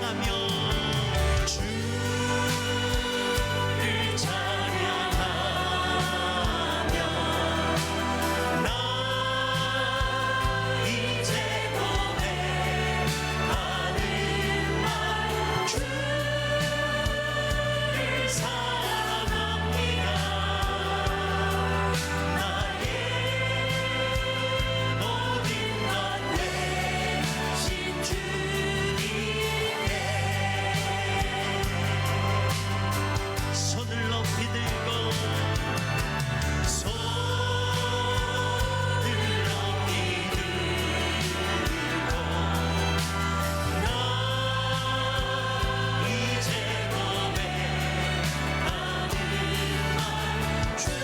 찬양하며 주를 찬양하며 나 이제 고백하는 말 주를 사랑합니다. 나의 모든 것 대신 주님께 손을 높이 들고 손을 높이 들고 나 이제 고백하는 말 주를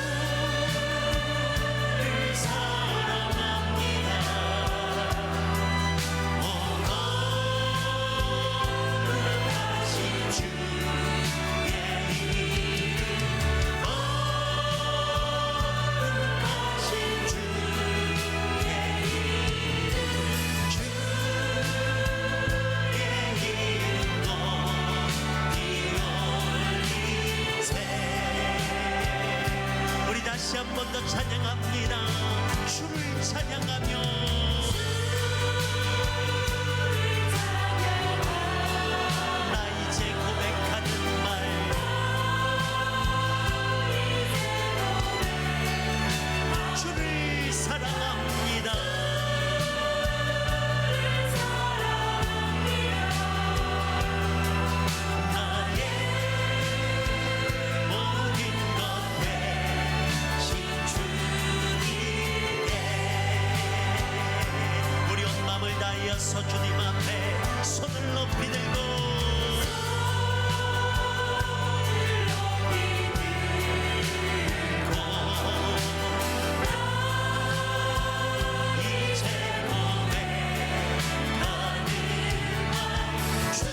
사랑합니다. 오 거룩하신 주의 이름 거룩하신 주의 이름 주의 이름 높이 올리세. 우리 다시 한 번 더 찬양합니다. 주를 찬양하며 나 이제 고백하는 말 주를 사랑합니다. 나의 모든 것 대신 주님께 우리 온 마음을 다하여서 주님 앞에 손을 높이 들고 이제 고백하는 말 주를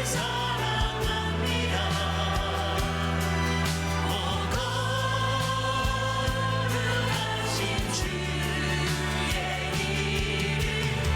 사랑합니다. 오 거룩하신 주의 이름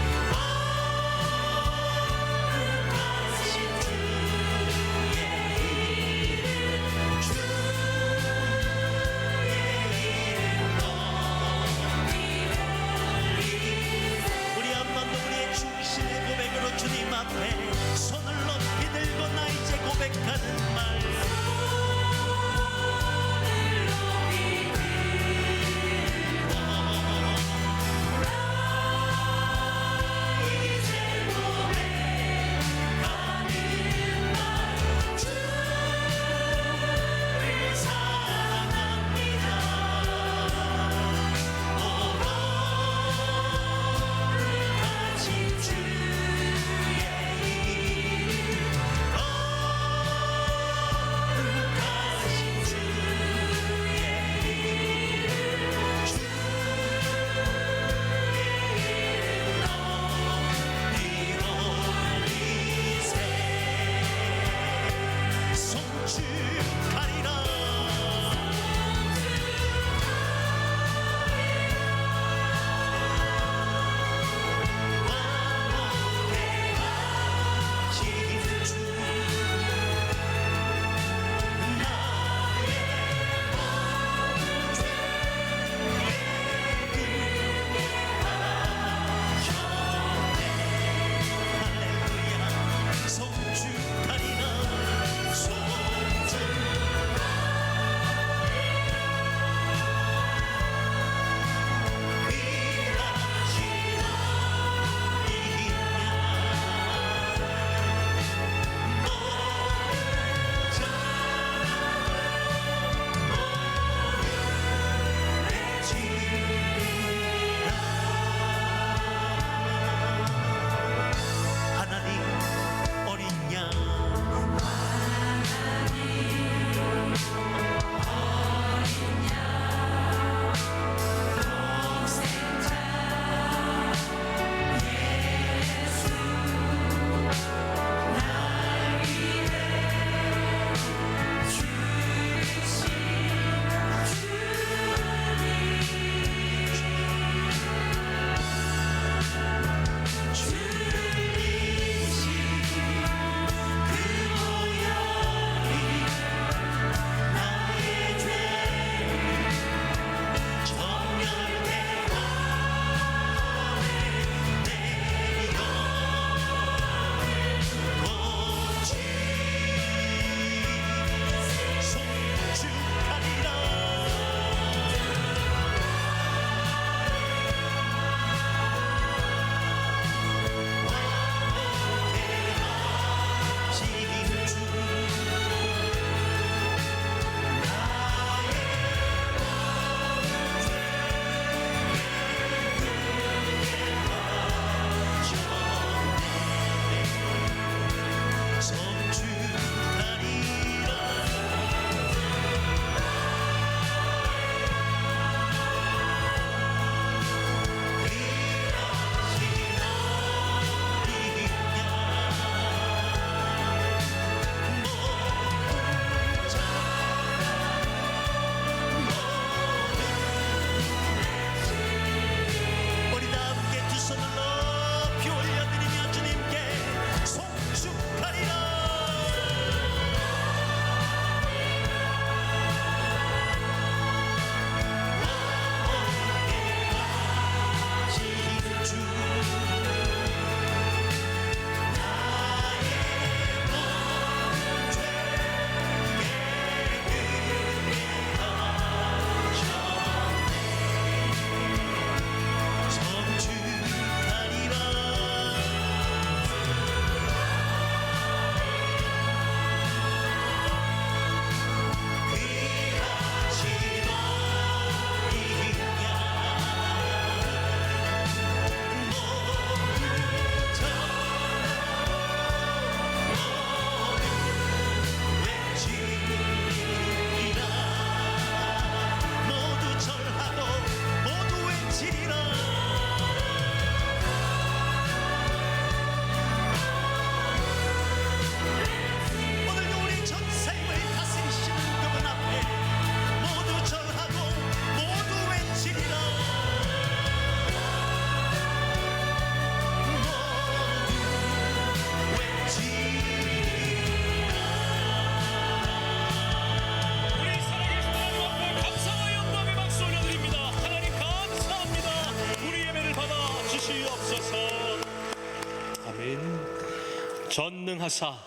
전능하사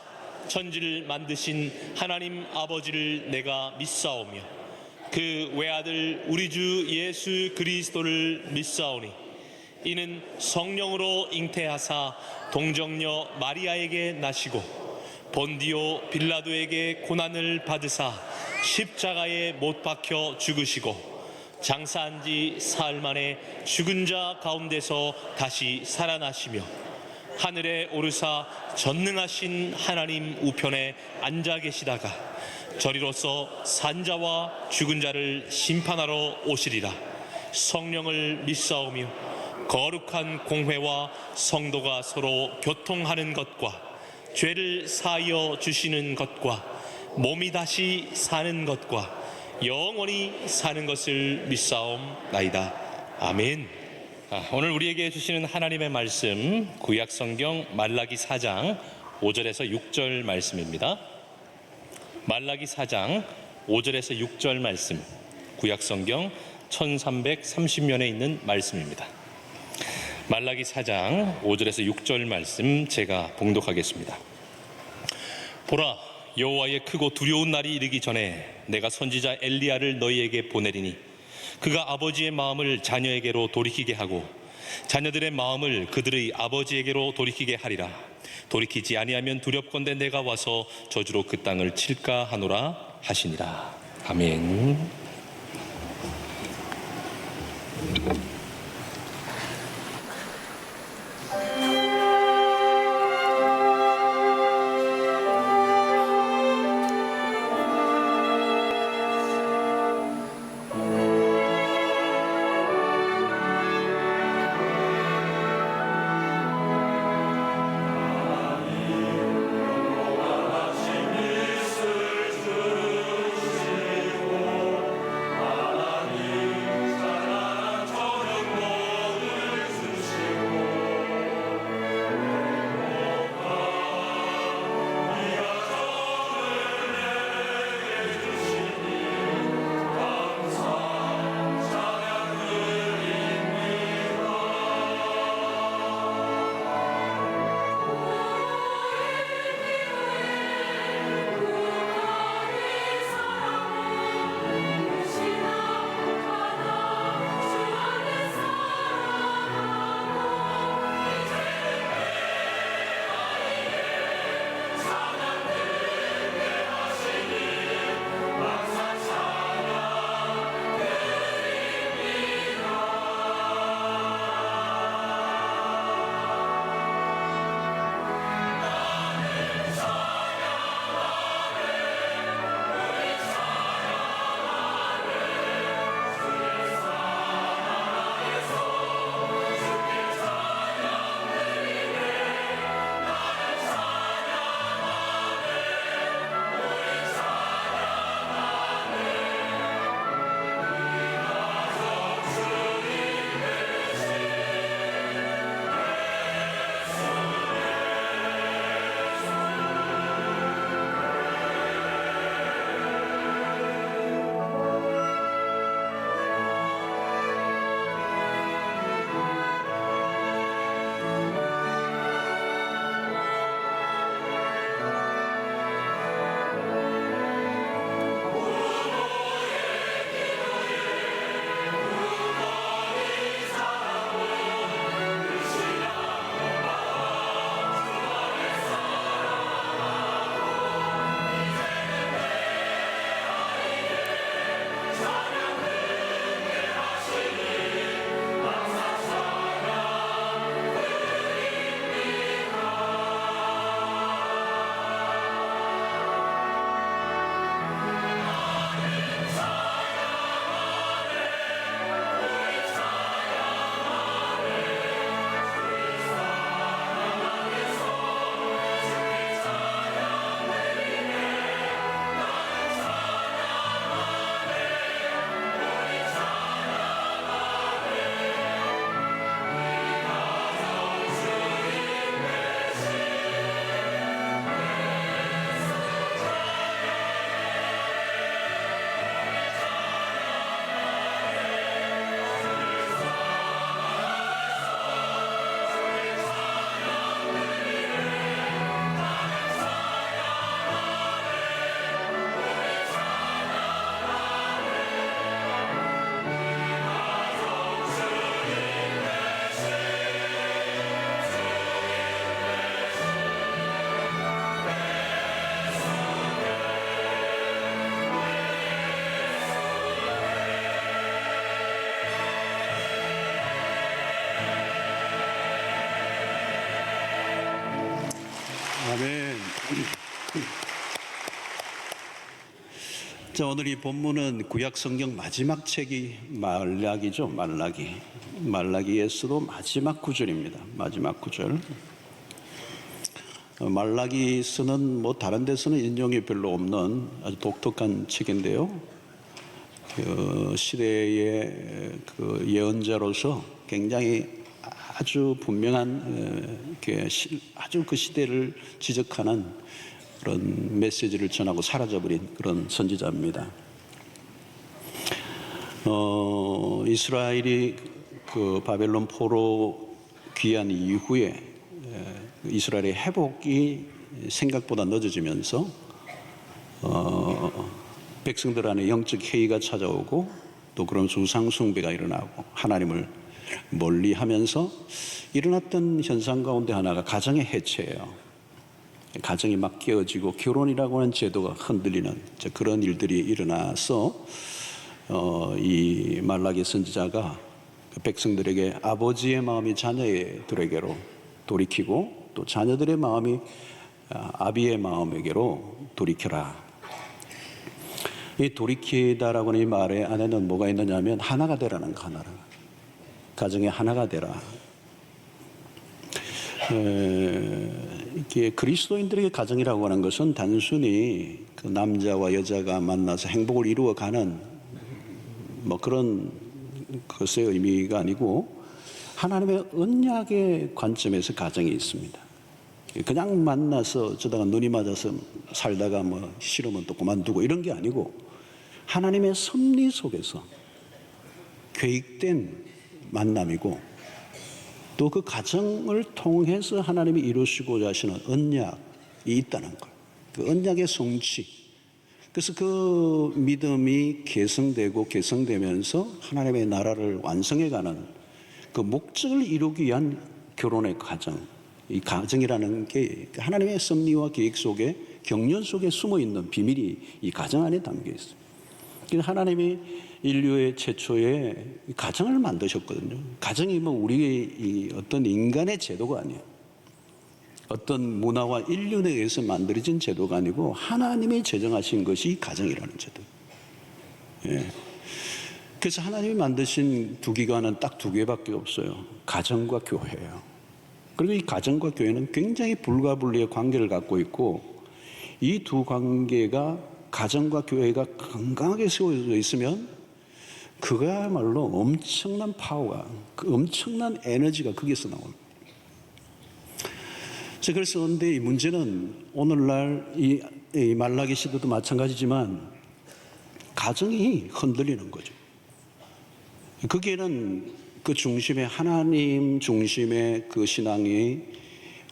천지를 만드신 하나님 아버지를 내가 믿사오며 그 외아들 우리 주 예수 그리스도를 믿사오니 이는 성령으로 잉태하사 동정녀 마리아에게 나시고 본디오 빌라도에게 고난을 받으사 십자가에 못 박혀 죽으시고 장사한 지 사흘 만에 죽은 자 가운데서 다시 살아나시며 하늘에 오르사 전능하신 하나님 우편에 앉아 계시다가 저리로서 산자와 죽은 자를 심판하러 오시리라. 성령을 믿사오며 거룩한 공회와 성도가 서로 교통하는 것과 죄를 사하여 주시는 것과 몸이 다시 사는 것과 영원히 사는 것을 믿사옵나이다. 아멘. 오늘 우리에게 주시는 하나님의 말씀 구약성경 말라기 4장 5절에서 6절 말씀입니다. 말라기 4장 5절에서 6절 말씀, 구약성경 1330면에 있는 말씀입니다. 말라기 4장 5절에서 6절 말씀 제가 봉독하겠습니다. 보라, 여호와의 크고 두려운 날이 이르기 전에 내가 선지자 엘리야를 너희에게 보내리니 그가 아버지의 마음을 자녀에게로 돌이키게 하고 자녀들의 마음을 그들의 아버지에게로 돌이키게 하리라. 돌이키지 아니하면 두렵건대 내가 와서 저주로 그 땅을 칠까 하노라 하시니라. 아멘. 자, 오늘 이 본문은 구약 성경 마지막 책이 말라기죠. 말라기에서도 마지막 구절입니다. 마지막 구절. 말라기서는 뭐 다른 데서는 인용이 별로 없는 아주 독특한 책인데요. 그 시대의 그 예언자로서 굉장히 아주 분명한 아주 그 시대를 지적하는 그런 메시지를 전하고 사라져버린 그런 선지자입니다. 이스라엘이 그 바벨론 포로 귀환 이후에 이스라엘의 회복이 생각보다 늦어지면서 백성들 안에 영적 회의가 찾아오고 또 그런 우상 숭배가 일어나고 하나님을 멀리하면서 일어났던 현상 가운데 하나가 가정의 해체예요. 가정이 막 깨어지고 결혼이라고 하는 제도가 흔들리는 그런 일들이 일어나서 이 말라기 선지자가 백성들에게 아버지의 마음이 자녀들에게로 돌이키고 또 자녀들의 마음이 아비의 마음에게로 돌이켜라. 이 돌이키다라고 하는 이 말의 안에는 뭐가 있느냐면 하나가 되라는 거, 하나라. 가정의 하나가 되라. 이게 그리스도인들에게 가정이라고 하는 것은 단순히 그 남자와 여자가 만나서 행복을 이루어가는 뭐 그런 것의 의미가 아니고 하나님의 언약의 관점에서 가정이 있습니다. 그냥 만나서 저다가 눈이 맞아서 살다가 뭐 싫으면 또 그만두고 이런 게 아니고 하나님의 섭리 속에서 계획된 만남이고 또 그 가정을 통해서 하나님이 이루시고자 하시는 언약이 있다는 것. 그 언약의 성취. 그래서 그 믿음이 개성되고 개성되면서 하나님의 나라를 완성해가는 그 목적을 이루기 위한 결혼의 과정. 이 가정이라는 게 하나님의 섭리와 계획 속에 경륜 속에 숨어있는 비밀이 이 가정 안에 담겨 있어요. 그래서 하나님이 인류의 최초의 가정을 만드셨거든요. 가정이 뭐 우리의 어떤 인간의 제도가 아니에요. 어떤 문화와 인륜에 의해서 만들어진 제도가 아니고 하나님이 제정하신 것이 가정이라는 제도. 예. 그래서 하나님이 만드신 두 기관은 딱 두 개밖에 없어요. 가정과 교회예요. 그리고 이 가정과 교회는 굉장히 불가분리의 관계를 갖고 있고 이 두 관계가 가정과 교회가 건강하게 세워져 있으면 그거야말로 엄청난 파워가, 그 엄청난 에너지가 거기서 나옵니다. 그래서 그런데 이 문제는 오늘날 이 말라기 시대도 마찬가지지만 가정이 흔들리는 거죠. 거기에는 그 중심에 하나님 중심의 그 신앙이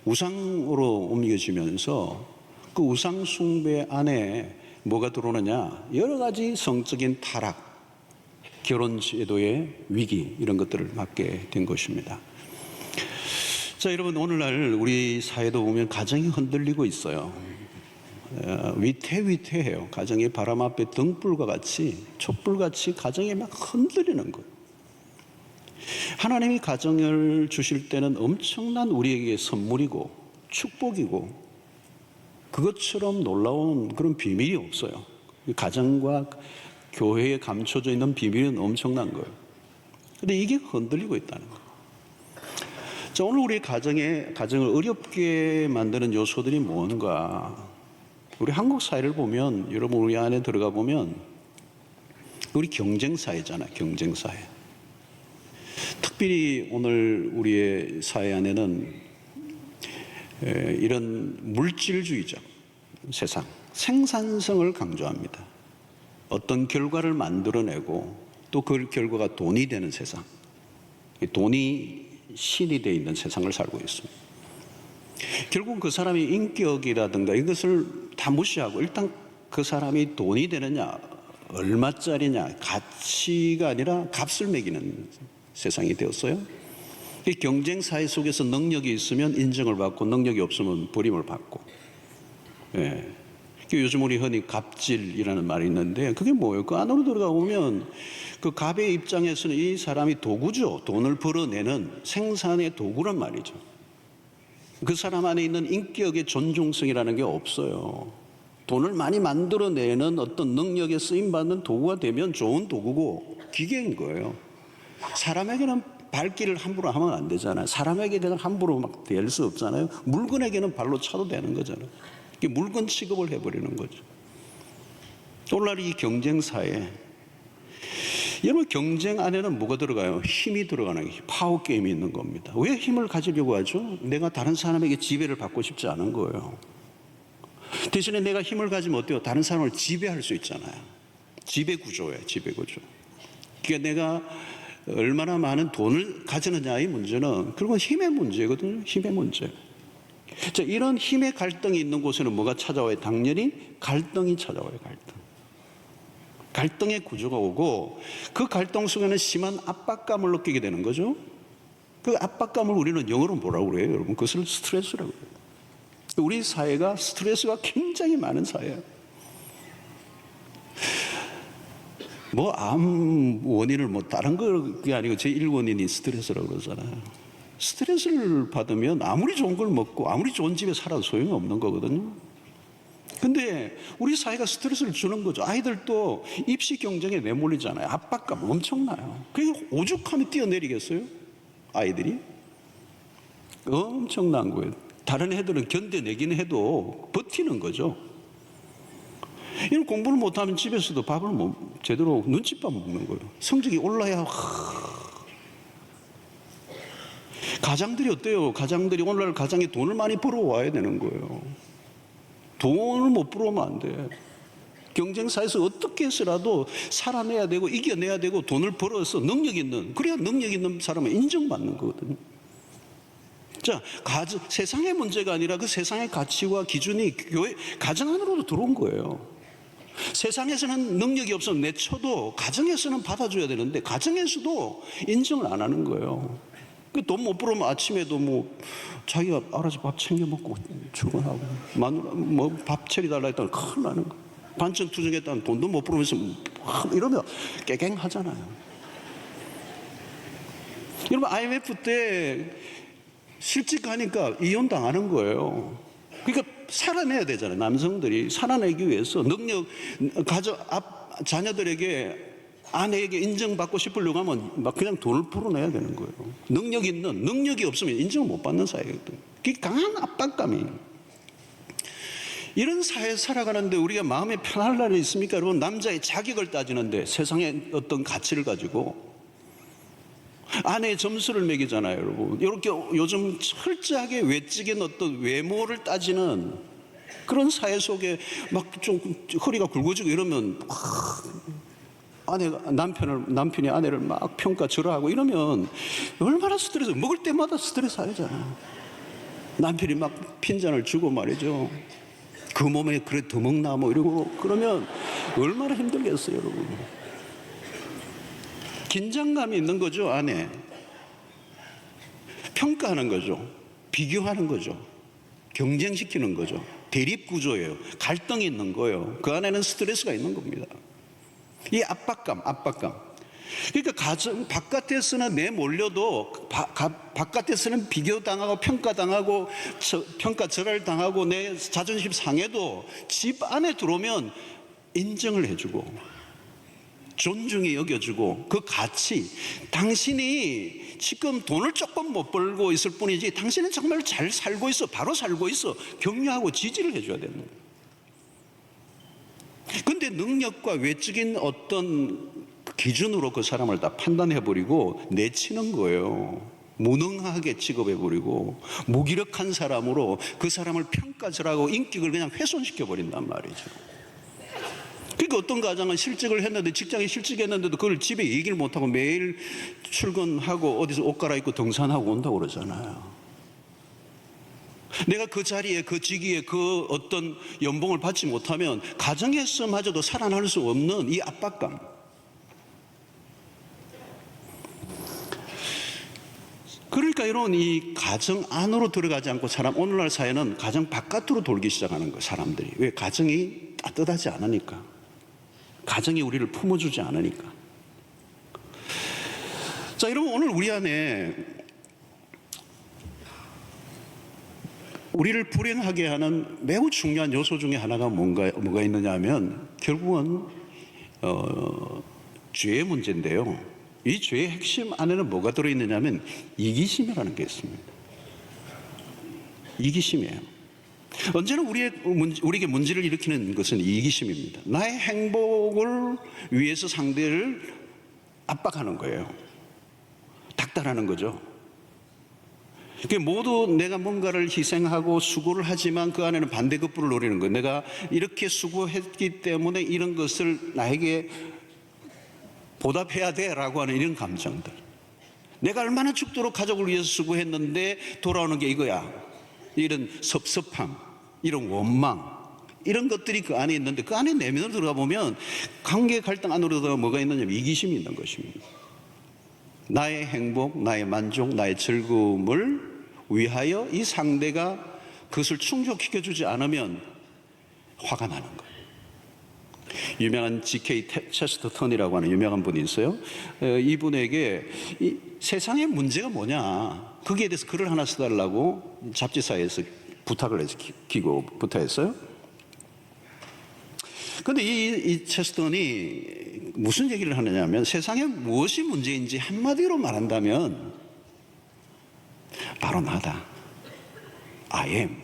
우상으로 옮겨지면서 그 우상 숭배 안에 뭐가 들어오느냐, 여러 가지 성적인 타락, 결혼 제도의 위기 이런 것들을 맞게 된 것입니다. 자, 여러분 오늘날 우리 사회도 보면 가정이 흔들리고 있어요. 위태위태해요. 가정이 바람 앞에 등불과 같이 촛불같이 가정이 막 흔들리는 거예요. 하나님이 가정을 주실 때는 엄청난 우리에게 선물이고 축복이고 그것처럼 놀라운 그런 비밀이 없어요. 가정과 교회에 감춰져 있는 비밀은 엄청난 거예요. 근데 이게 흔들리고 있다는 거예요. 자, 오늘 우리 가정을 어렵게 만드는 요소들이 뭔가? 우리 한국 사회를 보면, 여러분 우리 안에 들어가 보면 우리 경쟁사회잖아요. 경쟁사회. 특별히 오늘 우리의 사회 안에는 이런 물질주의적 세상, 생산성을 강조합니다. 어떤 결과를 만들어내고 또 그 결과가 돈이 되는 세상, 돈이 신이 되어 있는 세상을 살고 있습니다. 결국 그 사람이 인격이라든가 이것을 다 무시하고 일단 그 사람이 돈이 되느냐, 얼마짜리냐, 가치가 아니라 값을 매기는 세상이 되었어요. 이 경쟁사회 속에서 능력이 있으면 인정을 받고 능력이 없으면 버림을 받고. 예. 요즘 우리 흔히 갑질이라는 말이 있는데 그게 뭐예요? 그 안으로 들어가 보면 그 갑의 입장에서는 이 사람이 도구죠. 돈을 벌어내는 생산의 도구란 말이죠. 그 사람 안에 있는 인격의 존중성이라는 게 없어요. 돈을 많이 만들어내는 어떤 능력에 쓰임받는 도구가 되면 좋은 도구고 기계인 거예요. 사람에게는 발길을 함부로 하면 안 되잖아요. 사람에게는 함부로 막 댈 수 없잖아요. 물건에게는 발로 차도 되는 거잖아요. 물건 취급을 해버리는 거죠. 오늘날 이 경쟁사에 여러분 경쟁 안에는 뭐가 들어가요? 힘이 들어가는 게 파워 게임이 있는 겁니다. 왜 힘을 가지려고 하죠? 내가 다른 사람에게 지배를 받고 싶지 않은 거예요. 대신에 내가 힘을 가지면 어때요? 다른 사람을 지배할 수 있잖아요. 지배 구조예요. 지배 구조. 그러니까 내가 얼마나 많은 돈을 가지느냐의 문제는 그건 힘의 문제거든요. 힘의 문제. 자, 이런 힘의 갈등이 있는 곳에는 뭐가 찾아와요? 당연히 갈등이 찾아와요. 갈등의 구조가 오고 그 갈등 속에는 심한 압박감을 느끼게 되는 거죠. 그 압박감을 우리는 영어로 뭐라고 그래요? 여러분 그것을 스트레스라고 해요. 우리 사회가 스트레스가 굉장히 많은 사회예요. 뭐 암 원인을 뭐 다른 게 아니고 제1원인이 스트레스라고 그러잖아요. 스트레스를 받으면 아무리 좋은 걸 먹고 아무리 좋은 집에 살아도 소용이 없는 거거든요. 근데 우리 사회가 스트레스를 주는 거죠. 아이들도 입시 경쟁에 내몰리잖아요. 압박감 엄청나요. 그게 오죽하면 뛰어내리겠어요? 아이들이? 엄청난 거예요. 다른 애들은 견뎌내긴 해도 버티는 거죠. 이런 공부를 못하면 집에서도 밥을 제대로 눈칫밥 먹는 거예요. 성적이 올라야 가장들이 어때요? 가장들이 오늘날 가장에 돈을 많이 벌어와야 되는 거예요. 돈을 못 벌어오면 안 돼. 경쟁사에서 어떻게 해서라도 살아내야 되고 이겨내야 되고 돈을 벌어서 능력 있는, 그래야 능력 있는 사람은 인정받는 거거든요. 자, 세상의 문제가 아니라 그 세상의 가치와 기준이 교회, 가정 안으로도 들어온 거예요. 세상에서는 능력이 없으면 내쳐도 가정에서는 받아줘야 되는데 가정에서도 인정을 안 하는 거예요. 그 돈 못 벌으면 아침에도 뭐 자기가 알아서 밥 챙겨 먹고 출근하고 마누라 뭐 밥 처리달라 했다면 큰일 나는 거. 반찬 투정했다면 돈도 못 벌으면서 이러면 깨갱하잖아요. 여러분 IMF 때 실직하니까 이혼당하는 거예요. 그러니까 살아내야 되잖아요. 남성들이 살아내기 위해서 능력 자녀들에게 아내에게 인정받고 싶으려고 하면 막 그냥 돈을 풀어내야 되는 거예요. 능력이 없으면 인정을 못 받는 사회거든요. 그게 강한 압박감이. 이런 사회에 살아가는데 우리가 마음에 편할 날이 있습니까? 여러분, 남자의 자격을 따지는데 세상의 어떤 가치를 가지고 아내의 점수를 매기잖아요, 여러분. 이렇게 요즘 철저하게 외적인 어떤 외모를 따지는 그런 사회 속에 막 좀 허리가 굵어지고 이러면 남편이 아내를 막 평가절하하고 이러면 얼마나 스트레스, 먹을 때마다 스트레스 하잖아요. 남편이 막 핀잔을 주고 말이죠. 그 몸에 그래 더 먹나 뭐 이러고 그러면 얼마나 힘들겠어요, 여러분. 긴장감이 있는 거죠, 안에. 평가하는 거죠. 비교하는 거죠. 경쟁시키는 거죠. 대립구조예요. 갈등이 있는 거예요. 그 안에는 스트레스가 있는 겁니다. 이 압박감. 그러니까 가정 바깥에서는 내몰려도 바깥에서는 비교당하고 평가당하고 평가절하를 내 자존심 상해도 집 안에 들어오면 인정을 해주고 존중히 여겨주고 그 가치, 당신이 지금 돈을 조금 못 벌고 있을 뿐이지 당신은 정말 잘 살고 있어, 바로 살고 있어, 격려하고 지지를 해줘야 되는 거예요. 근데 능력과 외적인 어떤 기준으로 그 사람을 다 판단해버리고 내치는 거예요. 무능하게 취급해버리고 무기력한 사람으로 그 사람을 평가절하고 인격을 그냥 훼손시켜버린단 말이죠. 그러니까 어떤 가장은 실직을 했는데 직장에 실직했는데도 그걸 집에 얘기를 못하고 매일 출근하고 어디서 옷 갈아입고 등산하고 온다고 그러잖아요. 내가 그 자리에 그 직위에 그 어떤 연봉을 받지 못하면 가정에서마저도 살아날 수 없는 이 압박감. 그러니까 이런 이 가정 안으로 들어가지 않고 오늘날 사회는 가정 바깥으로 돌기 시작하는 거예요. 사람들이. 왜? 가정이 따뜻하지 않으니까. 가정이 우리를 품어주지 않으니까. 자, 여러분 오늘 우리 안에 우리를 불행하게 하는 매우 중요한 요소 중에 하나가 뭐가 있느냐 하면 결국은 죄의 문제인데요. 이 죄의 핵심 안에는 뭐가 들어있느냐 하면 이기심이라는 게 있습니다. 이기심이에요. 언제나 우리에게 문제를 일으키는 것은 이기심입니다. 나의 행복을 위해서 상대를 압박하는 거예요. 닥달하는 거죠. 모두 내가 뭔가를 희생하고 수고를 하지만 그 안에는 반대급부를 노리는 거예요. 내가 이렇게 수고했기 때문에 이런 것을 나에게 보답해야 돼라고 하는 이런 감정들. 내가 얼마나 죽도록 가족을 위해서 수고했는데 돌아오는 게 이거야. 이런 섭섭함, 이런 원망, 이런 것들이 그 안에 있는데 그 안에 내면으로 들어가 보면 관계 갈등 안으로 들어가 뭐가 있느냐면 이기심이 있는 것입니다. 나의 행복, 나의 만족, 나의 즐거움을 위하여 이 상대가 그것을 충족시켜주지 않으면 화가 나는 거예요. 유명한 G.K. 체스터턴이라고 하는 유명한 분이 있어요. 이분에게 이 세상의 문제가 뭐냐, 거기에 대해서 글을 하나 써달라고 잡지사에서 부탁을 해서 부탁했어요. 그런데 이 체스턴이 무슨 얘기를 하느냐면 세상에 무엇이 문제인지 한마디로 말한다면 바로 나다. I am.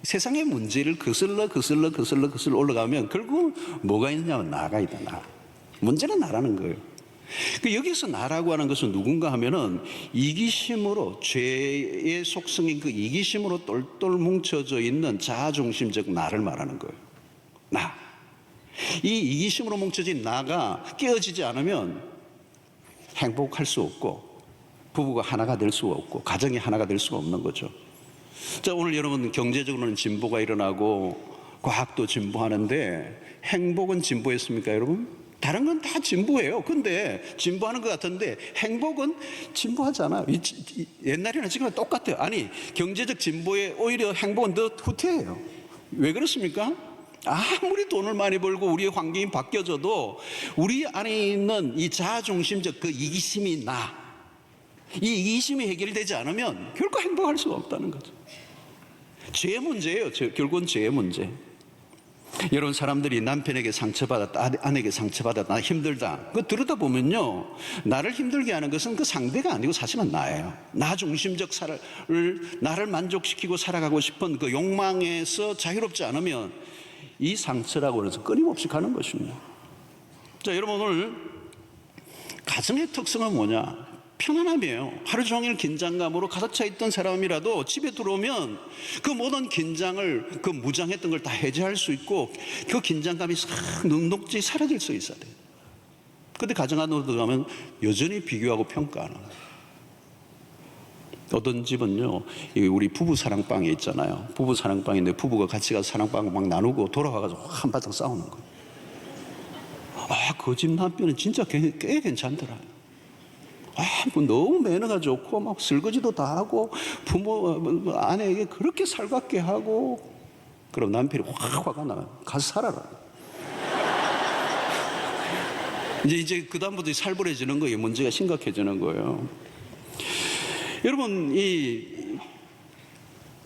세상의 문제를 거슬러 올라가면 결국 뭐가 있냐면 나가 있다. 나. 문제는 나라는 거예요. 여기서 나라고 하는 것은 누군가 하면은 이기심으로, 죄의 속성인 그 이기심으로 똘똘 뭉쳐져 있는 자아중심적 나를 말하는 거예요. 나. 이 이기심으로 뭉쳐진 나가 깨어지지 않으면 행복할 수 없고 부부가 하나가 될 수가 없고 가정이 하나가 될 수가 없는 거죠. 자, 오늘 여러분 경제적으로는 진보가 일어나고 과학도 진보하는데 행복은 진보했습니까, 여러분? 다른 건 다 진보해요. 근데 진보하는 것 같은데 행복은 진보하지 않아요. 옛날이나 지금은 똑같아요. 아니, 경제적 진보에 오히려 행복은 더 후퇴해요. 왜 그렇습니까? 아무리 돈을 많이 벌고 우리의 환경이 바뀌어져도 우리 안에 있는 이 자아중심적 그 이기심이 이 이기심이 해결되지 않으면 결코 행복할 수가 없다는 거죠. 죄의 문제예요. 결국은 죄의 문제. 여러분, 사람들이 남편에게 상처받았다, 아내에게 상처받았다, 나 힘들다, 그거 들으다 보면요, 나를 힘들게 하는 것은 그 상대가 아니고 사실은 나예요. 나 중심적 나를 만족시키고 살아가고 싶은 그 욕망에서 자유롭지 않으면 이 상처라고 해서 끊임없이 가는 것입니다. 자, 여러분, 오늘 가정의 특성은 뭐냐? 편안함이에요. 하루 종일 긴장감으로 가득 차 있던 사람이라도 집에 들어오면 그 모든 긴장을, 그 무장했던 걸 다 해제할 수 있고 그 긴장감이 싹 눅눅지 사라질 수 있어야 돼요. 그런데 가정 안으로 들어가면 여전히 비교하고 평가하는 거예요. 어떤 집은요, 우리 부부 사랑방에 있잖아요. 부부 사랑방인데 부부가 같이 가서 사랑방을 막 나누고 돌아와가지고 한바탕 싸우는 거예요. 그 집 남편은 진짜 꽤 괜찮더라. 뭐 너무 매너가 좋고 막 설거지도 다 하고 부모 아내에게 그렇게 살갑게 하고, 그럼 남편이 확 화가 나요. 가서 살아라. 이제 그 다음부터 살벌해지는 거예요. 문제가 심각해지는 거예요. 여러분, 이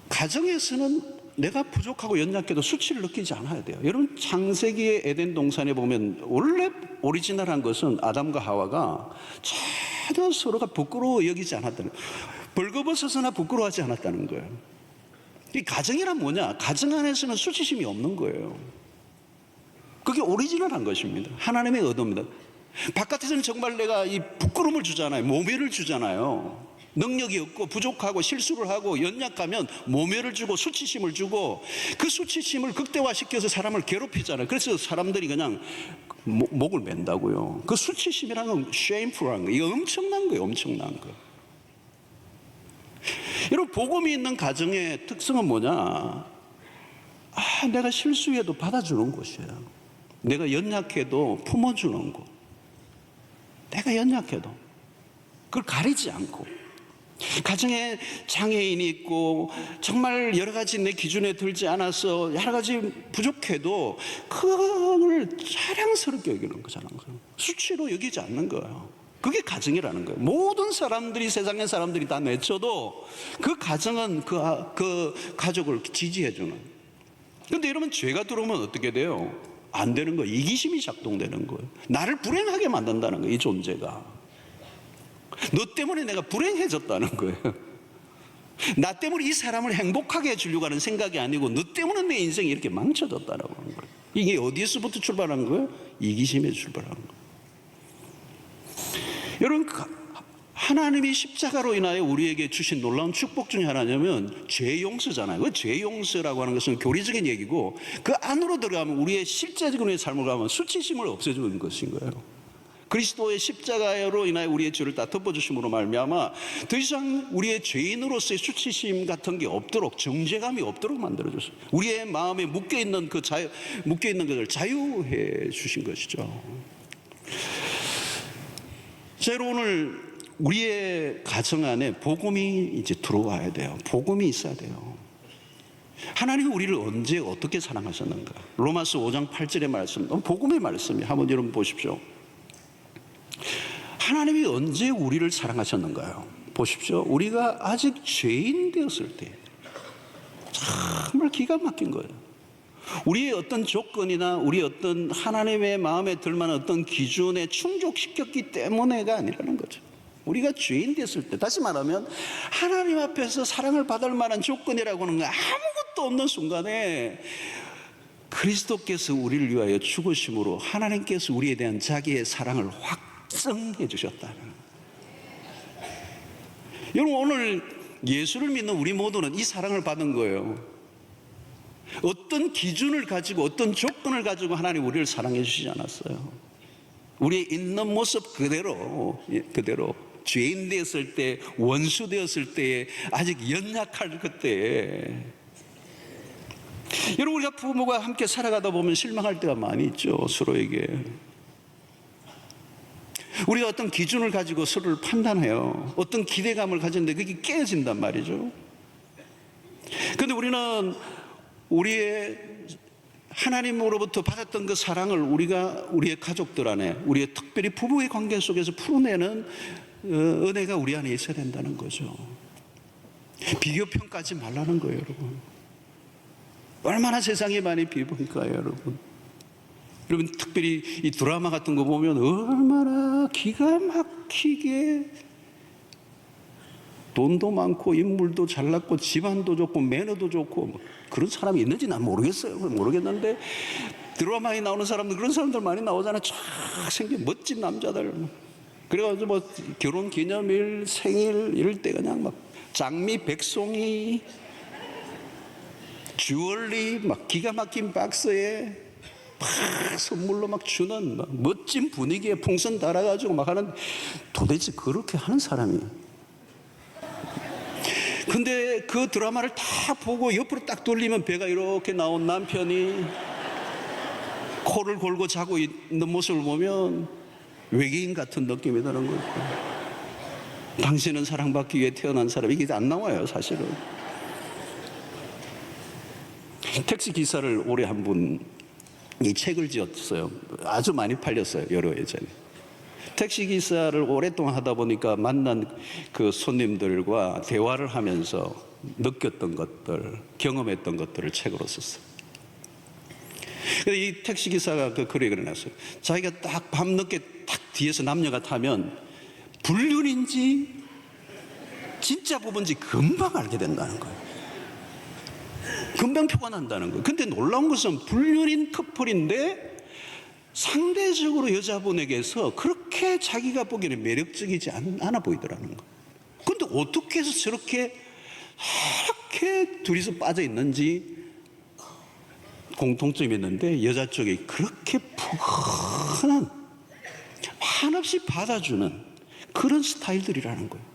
가정에서는 내가 부족하고 연약해도 수치를 느끼지 않아야 돼요. 여러분, 창세기의 에덴 동산에 보면 원래 오리지널한 것은 아담과 하와가 전혀 서로가 부끄러워 여기지 않았다는 거예요. 벌거벗어서나 부끄러워하지 않았다는 거예요. 이 가정이란 뭐냐? 가정 안에서는 수치심이 없는 거예요. 그게 오리지널한 것입니다. 하나님의 의도입니다. 바깥에서는 정말 내가 이 부끄러움을 주잖아요. 모멸을 주잖아요. 능력이 없고 부족하고 실수를 하고 연약하면 모멸을 주고 수치심을 주고, 그 수치심을 극대화시켜서 사람을 괴롭히잖아요. 그래서 사람들이 그냥 목을 맨다고요. 그 수치심이라는 건 shameful한 거예요. 이거 엄청난 거예요. 엄청난 거. 여러분, 복음이 있는 가정의 특성은 뭐냐? 내가 실수해도 받아주는 곳이에요. 내가 연약해도 품어주는 곳. 내가 연약해도 그걸 가리지 않고, 가정에 장애인이 있고 정말 여러 가지 내 기준에 들지 않아서 여러 가지 부족해도 그걸 자랑스럽게 여기는 거잖아요. 수치로 여기지 않는 거예요. 그게 가정이라는 거예요. 모든 사람들이, 세상의 사람들이 다 내쳐도 그 가정은 그 가족을 지지해 주는. 그런데 여러분, 죄가 들어오면 어떻게 돼요? 안 되는 거예요. 이기심이 작동되는 거예요. 나를 불행하게 만든다는 거예요, 이 존재가. 너 때문에 내가 불행해졌다는 거예요. 나 때문에 이 사람을 행복하게 해주려고 하는 생각이 아니고 너 때문에 내 인생이 이렇게 망쳐졌다라고 하는 거예요. 이게 어디에서부터 출발하는 거예요? 이기심에 출발하는 거예요. 여러분, 하나님이 십자가로 인하여 우리에게 주신 놀라운 축복 중에 하나냐면 죄 용서잖아요. 그 죄 용서라고 하는 것은 교리적인 얘기고, 그 안으로 들어가면 우리의 실제적인 우리의 삶을 가면 수치심을 없애주는 것인 거예요. 그리스도의 십자가로 인하여 우리의 죄를 다 덮어주심으로 말미암아 더 이상 우리의 죄인으로서의 수치심 같은 게 없도록, 정죄감이 없도록 만들어줬어요. 우리의 마음에 묶여있는 것을 자유해 주신 것이죠. 자, 여러분, 오늘 우리의 가정 안에 복음이 이제 들어와야 돼요. 복음이 있어야 돼요. 하나님이 우리를 언제 어떻게 사랑하셨는가? 로마서 5장 8절의 말씀, 복음의 말씀이 한번 여러분 보십시오. 하나님이 언제 우리를 사랑하셨는가요? 보십시오. 우리가 아직 죄인 되었을 때. 정말 기가 막힌 거예요. 우리의 어떤 조건이나 우리 어떤 하나님의 마음에 들만한 어떤 기준에 충족시켰기 때문에가 아니라는 거죠. 우리가 죄인 됐을 때, 다시 말하면 하나님 앞에서 사랑을 받을 만한 조건이라고 하는 건 아무것도 없는 순간에 그리스도께서 우리를 위하여 죽으심으로 하나님께서 우리에 대한 자기의 사랑을 확증해 주셨다는. 여러분, 오늘 예수를 믿는 우리 모두는 이 사랑을 받은 거예요. 어떤 기준을 가지고 어떤 조건을 가지고 하나님 우리를 사랑해 주시지 않았어요. 우리의 있는 모습 그대로 죄인 되었을 때, 원수 되었을 때, 아직 연약할 그때. 여러분, 우리가 부모가 함께 살아가다 보면 실망할 때가 많이 있죠, 서로에게. 우리가 어떤 기준을 가지고 서로를 판단해요. 어떤 기대감을 가졌는데 그게 깨어진단 말이죠. 그런데 우리는 우리의 하나님으로부터 받았던 그 사랑을 우리가 우리의 가족들 안에, 우리의 특별히 부부의 관계 속에서 풀어내는 은혜가 우리 안에 있어야 된다는 거죠. 비교평가하지 말라는 거예요, 여러분. 얼마나 세상이 많이 비교평가해요, 여러분. 여러분, 특별히 이 드라마 같은 거 보면 얼마나 기가 막히게 돈도 많고 인물도 잘났고 집안도 좋고 매너도 좋고 그런 사람이 있는지 난 모르겠는데 드라마에 나오는 사람들, 그런 사람들 많이 나오잖아요. 쫙 생긴 멋진 남자들. 그래가지고 뭐 결혼 기념일, 생일 이럴 때 그냥 막 장미, 백송이, 주얼리 막 기가 막힌 박스에 막 선물로 막 주는 막 멋진 분위기에 풍선 달아가지고 막 하는, 도대체 그렇게 하는 사람이. 근데 그 드라마를 다 보고 옆으로 딱 돌리면 배가 이렇게 나온 남편이 코를 골고 자고 있는 모습을 보면 외계인 같은 느낌이 드는 거죠. 당신은 사랑받기 위해 태어난 사람, 이게 안 나와요, 사실은. 택시 기사를 오래 한 분이 책을 지었어요. 아주 많이 팔렸어요, 여러 예전에. 택시 기사를 오랫동안 하다 보니까 만난 그 손님들과 대화를 하면서 느꼈던 것들, 경험했던 것들을 책으로 썼어요. 이 택시 기사가 그 글에 그려놨어요. 자기가 딱 밤늦게 딱 뒤에서 남녀가 타면 불륜인지 진짜 부부인지 금방 알게 된다는 거예요. 금방 표가 난다는 거예요. 근데 놀라운 것은 불륜인 커플인데 상대적으로 여자분에게서 그렇게 자기가 보기에는 매력적이지 않아 보이더라는 거예요. 그런데 어떻게 해서 저렇게 둘이서 빠져 있는지 공통점이 있는데, 여자 쪽이 그렇게 푸근한, 한없이 받아주는 그런 스타일들이라는 거예요.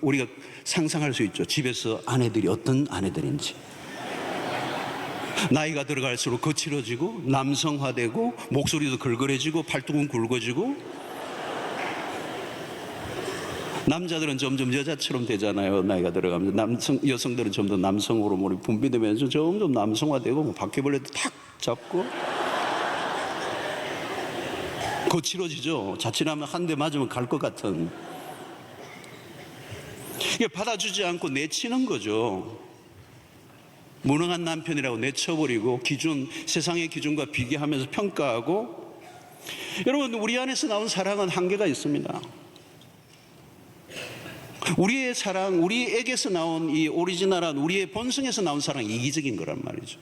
우리가 상상할 수 있죠. 집에서 아내들이 어떤 아내들인지. 나이가 들어갈수록 거칠어지고 남성화되고 목소리도 걸걸해지고 팔뚝은 굵어지고, 남자들은 점점 여자처럼 되잖아요. 나이가 들어가면서 여성들은 좀 더 남성 호르몬이 분비되면서 점점 남성화되고 바퀴벌레도 탁 잡고 거칠어지죠. 자칫하면 한 대 맞으면 갈 것 같은. 이게 받아주지 않고 내치는 거죠. 무능한 남편이라고 내쳐버리고 세상의 기준과 비교하면서 평가하고. 여러분, 우리 안에서 나온 사랑은 한계가 있습니다. 우리의 사랑, 우리에게서 나온 이 오리지널한 우리의 본성에서 나온 사랑이 이기적인 거란 말이죠.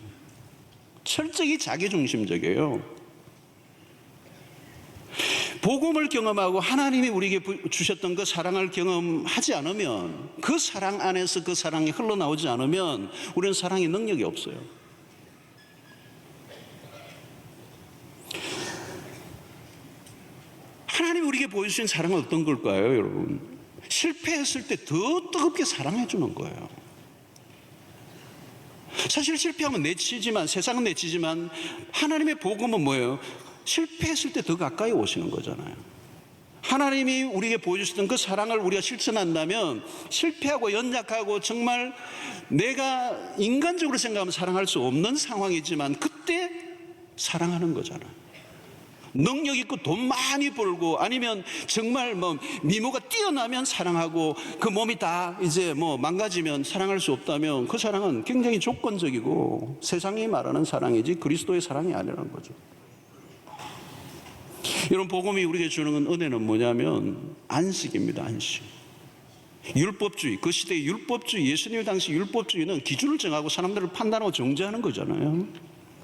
철저히 자기중심적이에요. 복음을 경험하고 하나님이 우리에게 주셨던 그 사랑을 경험하지 않으면, 그 사랑 안에서 그 사랑이 흘러나오지 않으면 우리는 사랑의 능력이 없어요. 하나님이 우리에게 보여주신 사랑은 어떤 걸까요, 여러분? 실패했을 때 더 뜨겁게 사랑해 주는 거예요. 사실 실패하면 내치지만, 세상은 내치지만 하나님의 복음은 뭐예요? 실패했을 때 더 가까이 오시는 거잖아요. 하나님이 우리에게 보여주셨던 그 사랑을 우리가 실천한다면, 실패하고 연약하고 정말 내가 인간적으로 생각하면 사랑할 수 없는 상황이지만 그때 사랑하는 거잖아요. 능력 있고 돈 많이 벌고 아니면 정말 미모가 뛰어나면 사랑하고, 그 몸이 다 이제 망가지면 사랑할 수 없다면 그 사랑은 굉장히 조건적이고 세상이 말하는 사랑이지 그리스도의 사랑이 아니라는 거죠. 여러분, 복음이 우리에게 주는 은혜는 뭐냐면 안식입니다. 안식. 율법주의, 그 시대의 율법주의, 예수님 당시 율법주의는 기준을 정하고 사람들을 판단하고 정죄하는 거잖아요.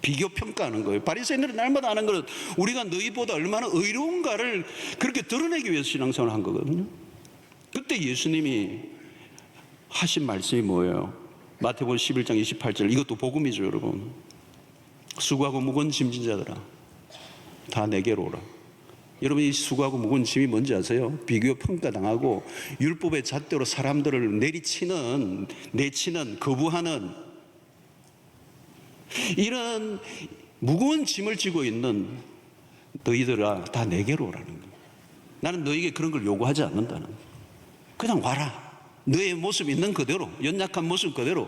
비교 평가하는 거예요. 바리새인들이 날마다 하는 것은 우리가 너희보다 얼마나 의로운가를 그렇게 드러내기 위해서 신앙생활을 한 거거든요. 그때 예수님이 하신 말씀이 뭐예요? 마태복음 11장 28절, 이것도 복음이죠, 여러분. 수고하고 무거운 짐진 자들아, 다 내게로 오라. 여러분, 이 수고하고 무거운 짐이 뭔지 아세요? 비교 평가당하고 율법의 잣대로 사람들을 내치는, 거부하는 이런 무거운 짐을 지고 있는 너희들아, 다 내게로 오라는 거예요. 나는 너희에게 그런 걸 요구하지 않는다는 거예요. 그냥 와라. 너의 모습 있는 그대로, 연약한 모습 그대로,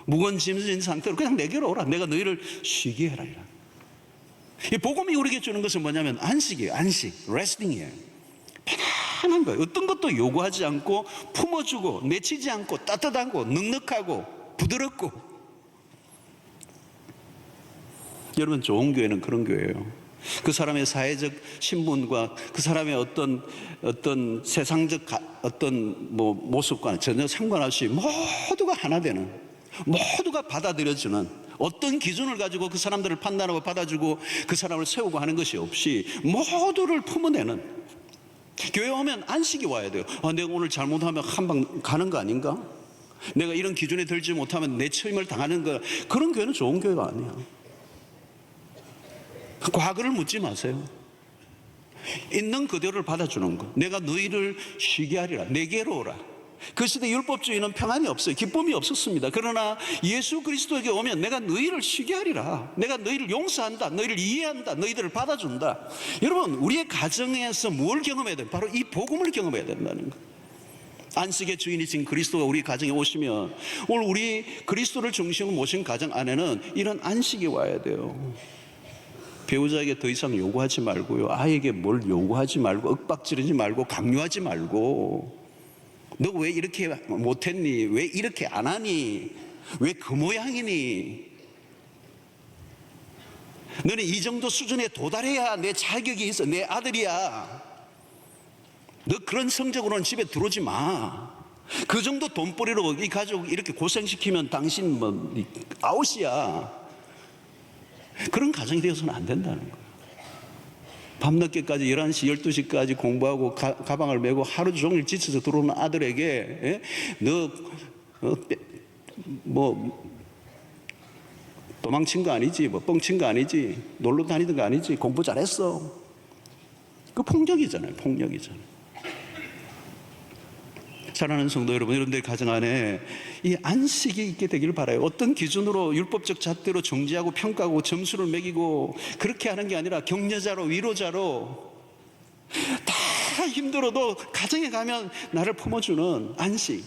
무거운 짐진 상태로 그냥 내게로 오라. 내가 너희를 쉬게 해라. 이 복음이 우리에게 주는 것은 뭐냐면 안식이에요. 안식, 레스팅이에요. 편안한 거예요. 어떤 것도 요구하지 않고 품어주고 내치지 않고 따뜻하고 넉넉하고 부드럽고. 여러분, 좋은 교회는 그런 교회예요. 그 사람의 사회적 신분과 그 사람의 어떤 세상적 모습과 전혀 상관없이 모두가 하나 되는, 모두가 받아들여주는, 어떤 기준을 가지고 그 사람들을 판단하고 받아주고 그 사람을 세우고 하는 것이 없이 모두를 품어내는. 교회 오면 안식이 와야 돼요. 내가 오늘 잘못하면 한 방 가는 거 아닌가? 내가 이런 기준에 들지 못하면 내 처임을 당하는 거. 그런 교회는 좋은 교회가 아니야. 과거를 묻지 마세요. 있는 그대로를 받아주는 거. 내가 너희를 쉬게 하리라. 내게로 오라. 그 시대 율법주의는 평안이 없어요. 기쁨이 없었습니다. 그러나 예수 그리스도에게 오면 내가 너희를 쉬게 하리라. 내가 너희를 용서한다. 너희를 이해한다. 너희들을 받아준다. 여러분, 우리의 가정에서 뭘 경험해야 돼요? 바로 이 복음을 경험해야 된다는 거예요. 안식의 주인이신 그리스도가 우리 가정에 오시면, 오늘 우리 그리스도를 중심으로 모신 가정 안에는 이런 안식이 와야 돼요. 배우자에게 더 이상 요구하지 말고요, 아이에게 뭘 요구하지 말고, 윽박지르지 말고, 강요하지 말고, 너 왜 이렇게 못했니? 왜 이렇게 안 하니? 왜 그 모양이니? 너는 이 정도 수준에 도달해야 내 자격이 있어. 내 아들이야. 너 그런 성적으로는 집에 들어오지 마. 그 정도 돈벌이로 이 가족 이렇게 고생시키면 당신 아웃이야. 그런 가정이 되어서는 안 된다는 거예요. 밤늦게까지 11시, 12시까지 공부하고 가방을 메고 하루 종일 지쳐서 들어오는 아들에게 너 도망친 거 아니지, 뻥친 거 아니지, 놀러 다니던 거 아니지, 공부 잘했어. 그 폭력이잖아요. 폭력이잖아요. 사랑하는 성도 여러분, 여러분들 가정 안에 이 안식이 있게 되기를 바라요. 어떤 기준으로 율법적 잣대로 정지하고 평가하고 점수를 매기고 그렇게 하는 게 아니라 격려자로, 위로자로, 다 힘들어도 가정에 가면 나를 품어주는 안식.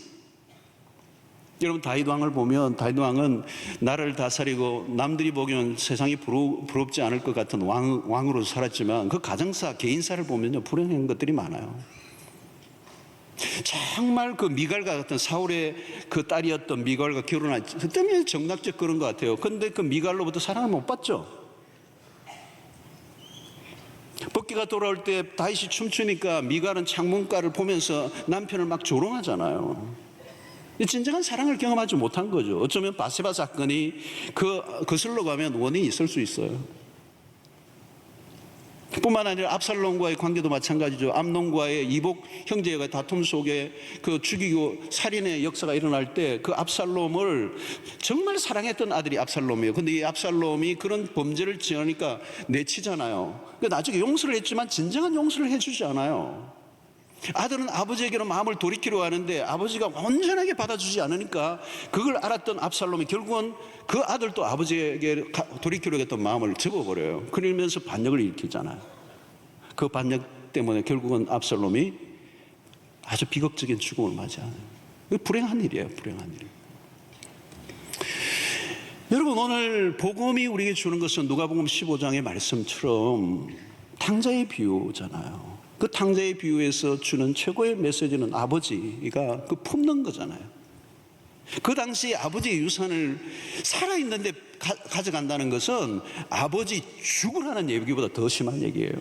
여러분 다윗 왕을 보면 다윗 왕은 나라를 다스리고 남들이 보기엔 세상이 부럽지 않을 것 같은 왕으로 살았지만 그 가정사, 개인사를 보면요 불행한 것들이 많아요. 정말 그 미갈과 같은 사울의 그 딸이었던 미갈과 결혼한 때문에 정락적 그런 것 같아요. 그런데 그 미갈로부터 사랑을 못 받죠. 복귀가 돌아올 때 다윗이 춤추니까 미갈은 창문가를 보면서 남편을 막 조롱하잖아요. 진정한 사랑을 경험하지 못한 거죠. 어쩌면 바세바 사건이 거슬러 가면 원인이 있을 수 있어요. 뿐만 아니라 압살롬과의 관계도 마찬가지죠. 암논과의 이복 형제의 다툼 속에 그 죽이고 살인의 역사가 일어날 때 그 압살롬을 정말 사랑했던 아들이 압살롬이에요. 근데 이 압살롬이 그런 범죄를 지으니까 내치잖아요. 나중에 용서를 했지만 진정한 용서를 해주지 않아요. 아들은 아버지에게로 마음을 돌이키려 하는데 아버지가 온전하게 받아주지 않으니까 그걸 알았던 압살롬이 결국은 그 아들도 아버지에게 돌이키려 했던 마음을 접어버려요. 그러면서 반역을 일으키잖아요. 그 반역 때문에 결국은 압살롬이 아주 비극적인 죽음을 맞이하는, 불행한 일이에요. 불행한 일. 여러분, 오늘 복음이 우리에게 주는 것은 누가복음 15장의 말씀처럼 탕자의 비유잖아요. 그 탕자의 비유에서 주는 최고의 메시지는 아버지가 그 품는 거잖아요. 그 당시 아버지의 유산을 살아있는데 가져간다는 것은 아버지 죽으라는 얘기보다 더 심한 얘기예요.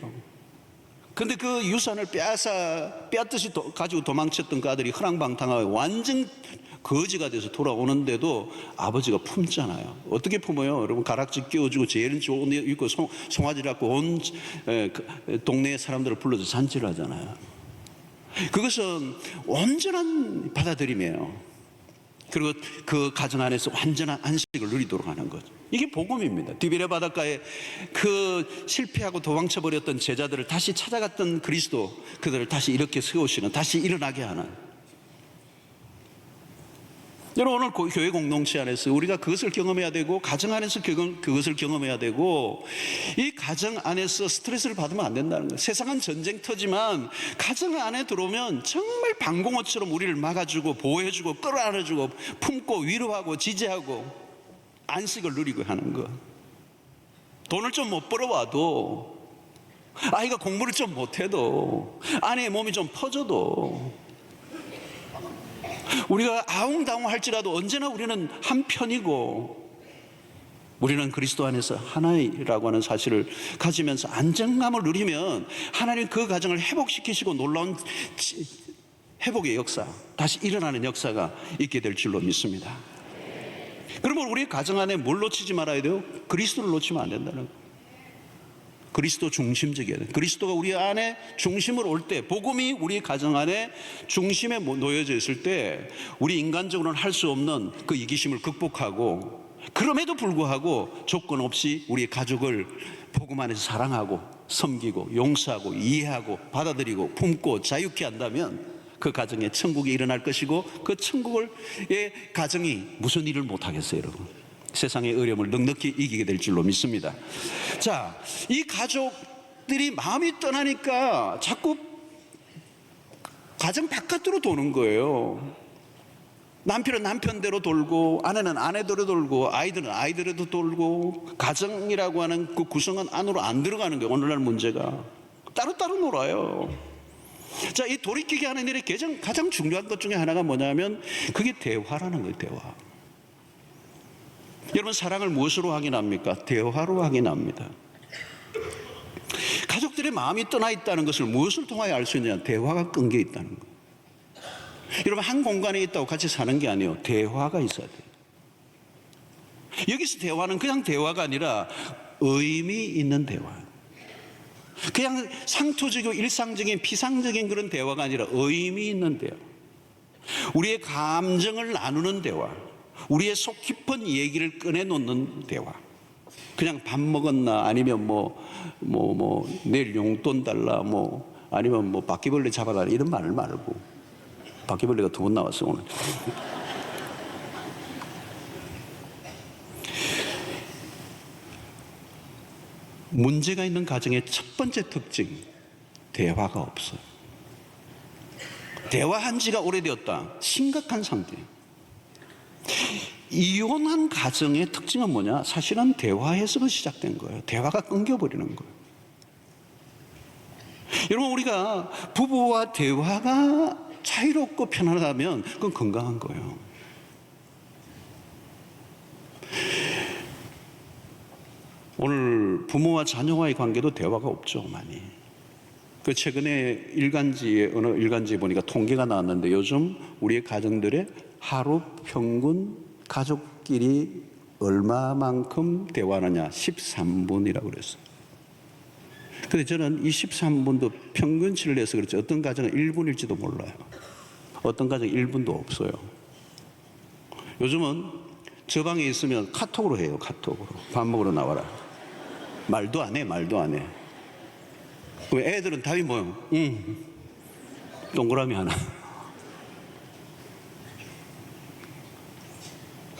그런데 그 유산을 빼앗듯이 가지고 도망쳤던 그 아들이 허랑방탕하고 완전 거지가 돼서 돌아오는데도 아버지가 품잖아요. 어떻게 품어요? 여러분, 가락지 끼워주고 제일 좋은 옷 입고 송아지 갖고 온 동네 사람들을 불러서 잔치를 하잖아요. 그것은 온전한 받아들임이에요. 그리고 그 가정 안에서 완전한 안식을 누리도록 하는 거죠. 이게 복음입니다. 디베레 바닷가에 그 실패하고 도망쳐버렸던 제자들을 다시 찾아갔던 그리스도, 그들을 다시 이렇게 세우시는, 다시 일어나게 하는. 여러분, 오늘 교회 공동체 안에서 우리가 그것을 경험해야 되고, 가정 안에서 그것을 경험해야 되고, 이 가정 안에서 스트레스를 받으면 안 된다는 거예요. 세상은 전쟁터지만 가정 안에 들어오면 정말 방공호처럼 우리를 막아주고 보호해주고 끌어안아주고 품고 위로하고 지지하고 안식을 누리고 하는 것. 돈을 좀 못 벌어와도, 아이가 공부를 좀 못해도, 아내의 몸이 좀 퍼져도, 우리가 아웅다웅 할지라도 언제나 우리는 한 편이고, 우리는 그리스도 안에서 하나이라고 하는 사실을 가지면서 안정감을 누리면 하나님 그 가정을 회복시키시고 놀라운 회복의 역사, 다시 일어나는 역사가 있게 될 줄로 믿습니다. 그러면 우리 가정 안에 뭘 놓치지 말아야 돼요? 그리스도를 놓치면 안 된다는 거예요. 그리스도 중심적이어야 돼요. 그리스도가 우리 안에 중심으로 올 때, 복음이 우리 가정 안에 중심에 놓여져 있을 때 우리 인간적으로는 할 수 없는 그 이기심을 극복하고, 그럼에도 불구하고 조건 없이 우리 가족을 복음 안에서 사랑하고 섬기고 용서하고 이해하고 받아들이고 품고 자유케 한다면 그 가정에 천국이 일어날 것이고, 그 천국의 가정이 무슨 일을 못하겠어요, 여러분? 세상의 어려움을 넉넉히 이기게 될 줄로 믿습니다. 자, 이 가족들이 마음이 떠나니까 자꾸 가정 바깥으로 도는 거예요. 남편은 남편대로 돌고, 아내는 아내대로 돌고, 아이들은 아이들대로 돌고, 가정이라고 하는 그 구성은 안으로 안 들어가는 거예요. 오늘날 문제가 따로따로 놀아요. 자, 이 돌이키게 하는 일의 가장 중요한 것 중에 하나가 뭐냐면 그게 대화라는 거예요. 대화. 여러분, 사랑을 무엇으로 확인합니까? 대화로 확인합니다. 가족들의 마음이 떠나 있다는 것을 무엇을 통하여 알 수 있느냐? 대화가 끊겨 있다는 거예요. 여러분, 한 공간에 있다고 같이 사는 게 아니에요. 대화가 있어야 돼요. 여기서 대화는 그냥 대화가 아니라 의미 있는 대화. 그냥 상투적이고 일상적인 피상적인 그런 대화가 아니라 의미 있는 대화. 우리의 감정을 나누는 대화. 우리의 속 깊은 얘기를 꺼내놓는 대화. 그냥 밥 먹었나, 아니면 내일 용돈 달라, 아니면 바퀴벌레 잡아라, 이런 말을 말고. 바퀴벌레가 2번 나왔어 오늘. 문제가 있는 가정의 첫 번째 특징, 대화가 없어요. 대화한 지가 오래되었다, 심각한 상태. 이혼한 가정의 특징은 뭐냐? 사실은 대화에서 시작된 거예요. 대화가 끊겨버리는 거예요. 여러분, 우리가 부부와 대화가 자유롭고 편안하다면 그건 건강한 거예요. 오늘 부모와 자녀와의 관계도 대화가 없죠, 많이. 그 최근에 어느 일간지에 보니까 통계가 나왔는데 요즘 우리의 가정들의 하루 평균 가족끼리 얼마만큼 대화하느냐? 13분이라고 그랬어요. 근데 저는 이 13분도 평균치를 내서 그렇지 어떤 가정은 1분일지도 몰라요. 어떤 가정은 1분도 없어요. 요즘은 저 방에 있으면 카톡으로 해요. 카톡으로. 밥 먹으러 나와라. 말도 안 해. 그럼 애들은 답이 뭐예요? 동그라미 하나.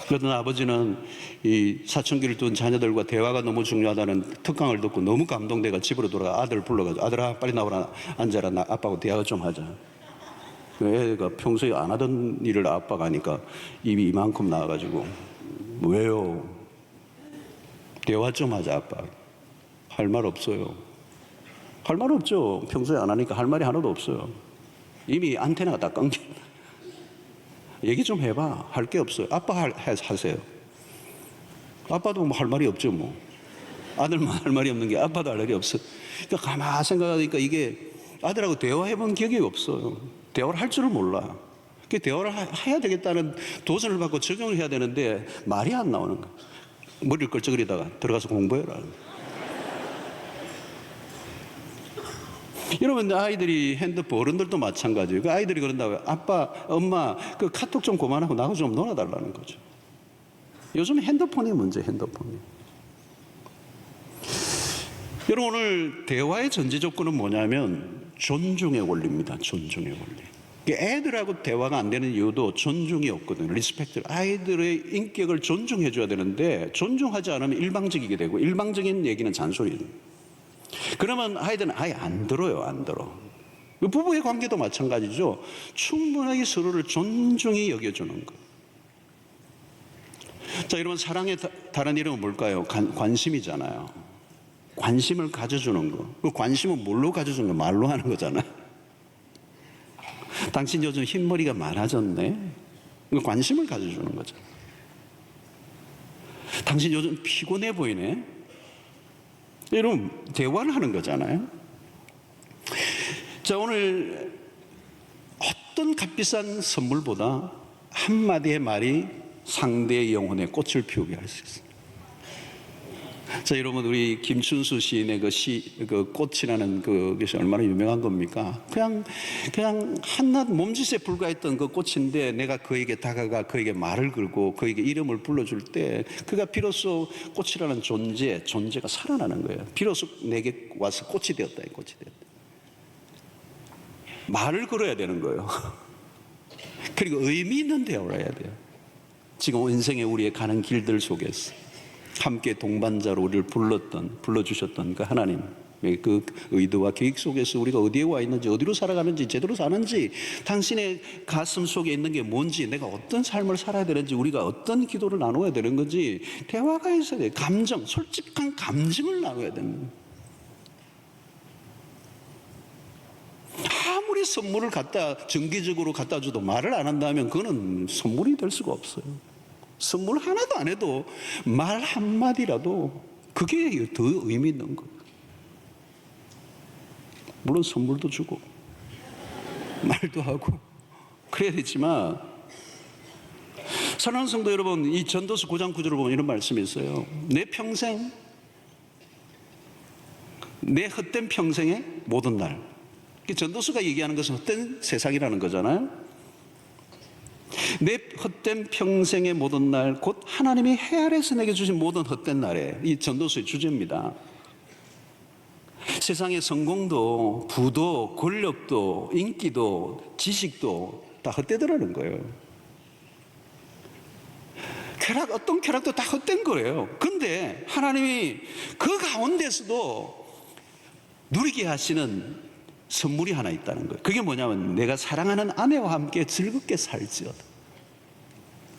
그러던 아버지는 이 사춘기를 둔 자녀들과 대화가 너무 중요하다는 특강을 듣고 너무 감동돼가 집으로 돌아가 아들을 불러가지고 아들아 빨리 나와라, 앉아라, 나 아빠하고 대화 좀 하자. 애가 평소에 안 하던 일을 아빠가 하니까 입이 이만큼 나와가지고 왜요? 대화 좀 하자. 아빠 할 말 없어요. 할 말 없죠. 평소에 안 하니까 할 말이 하나도 없어요. 이미 안테나가 다 끊겨. 얘기 좀 해봐. 할 게 없어요. 아빠 하세요. 아빠도 뭐 할 말이 없죠, 뭐. 아들만 할 말이 없는 게 아빠도 할 말이 없어. 그러니까 가만히 생각하니까 이게 아들하고 대화해본 기억이 없어요. 대화를 할 줄을 몰라. 그 대화를 해야 되겠다는 도전을 받고 적용을 해야 되는데 말이 안 나오는 거야. 머리를 걸쩍거리다가 들어가서 공부해라. 여러분, 아이들이 핸드폰, 어른들도 마찬가지예요. 그 아이들이 그런다고요. 아빠, 엄마, 그 카톡 좀 그만하고 나하고 좀 놀아달라는 거죠. 요즘 핸드폰이 문제예요, 핸드폰이. 여러분, 오늘 대화의 전제 조건은 뭐냐면 존중의 원리입니다. 존중의 원리. 애들하고 대화가 안 되는 이유도 존중이 없거든요. 리스펙트. 아이들의 인격을 존중해 줘야 되는데 존중하지 않으면 일방적이게 되고 일방적인 얘기는 잔소리예요. 그러면 아이들은 아예 안 들어요. 안 들어. 부부의 관계도 마찬가지죠. 충분하게 서로를 존중히 여겨주는 것. 자, 여러분, 사랑의 다른 이름은 뭘까요? 관심이잖아요. 관심을 가져주는 거. 그 관심은 뭘로 가져주는 거? 말로 하는 거잖아요. 당신 요즘 흰머리가 많아졌네. 관심을 가져주는 거죠. 당신 요즘 피곤해 보이네. 여러분, 대화를 하는 거잖아요. 자, 오늘 어떤 값비싼 선물보다 한마디의 말이 상대의 영혼에 꽃을 피우게 할 수 있어요. 자, 여러분, 우리 김춘수 시인의 그 꽃이라는 그것이 얼마나 유명한 겁니까? 그냥 한낱 몸짓에 불과했던 그 꽃인데 내가 그에게 다가가 그에게 말을 걸고 그에게 이름을 불러줄 때 그가 비로소 꽃이라는 존재가 살아나는 거예요. 비로소 내게 와서 꽃이 되었다. 꽃이 되었다. 말을 걸어야 되는 거예요. 그리고 의미 있는 대화를 해야 돼요. 지금 인생의 우리의 가는 길들 속에서 함께 동반자로 우리를 불러주셨던 그 하나님, 그 의도와 계획 속에서 우리가 어디에 와 있는지, 어디로 살아가는지, 제대로 사는지, 당신의 가슴 속에 있는 게 뭔지, 내가 어떤 삶을 살아야 되는지, 우리가 어떤 기도를 나눠야 되는 건지 대화가 있어야 돼요. 감정, 솔직한 감정을 나눠야 됩니다. 아무리 선물을 정기적으로 갖다 줘도 말을 안 한다면 그거는 선물이 될 수가 없어요. 선물 하나도 안 해도 말 한마디라도 그게 더 의미 있는 거예요. 물론 선물도 주고 말도 하고 그래야 되지만, 사랑하는 성도 여러분, 이 전도서 9장 9절을 보면 이런 말씀이 있어요. 내 평생, 내 헛된 평생의 모든 날. 전도서가 얘기하는 것은 헛된 세상이라는 거잖아요. 내 헛된 평생의 모든 날, 곧 하나님이 해 아래에서 내게 주신 모든 헛된 날에, 이 전도서의 주제입니다. 세상의 성공도, 부도, 권력도, 인기도, 지식도 다 헛되더라는 거예요. 어떤 쾌락도 다 헛된 거예요. 근데 하나님이 그 가운데서도 누리게 하시는 선물이 하나 있다는 거예요. 그게 뭐냐면 내가 사랑하는 아내와 함께 즐겁게 살지어다.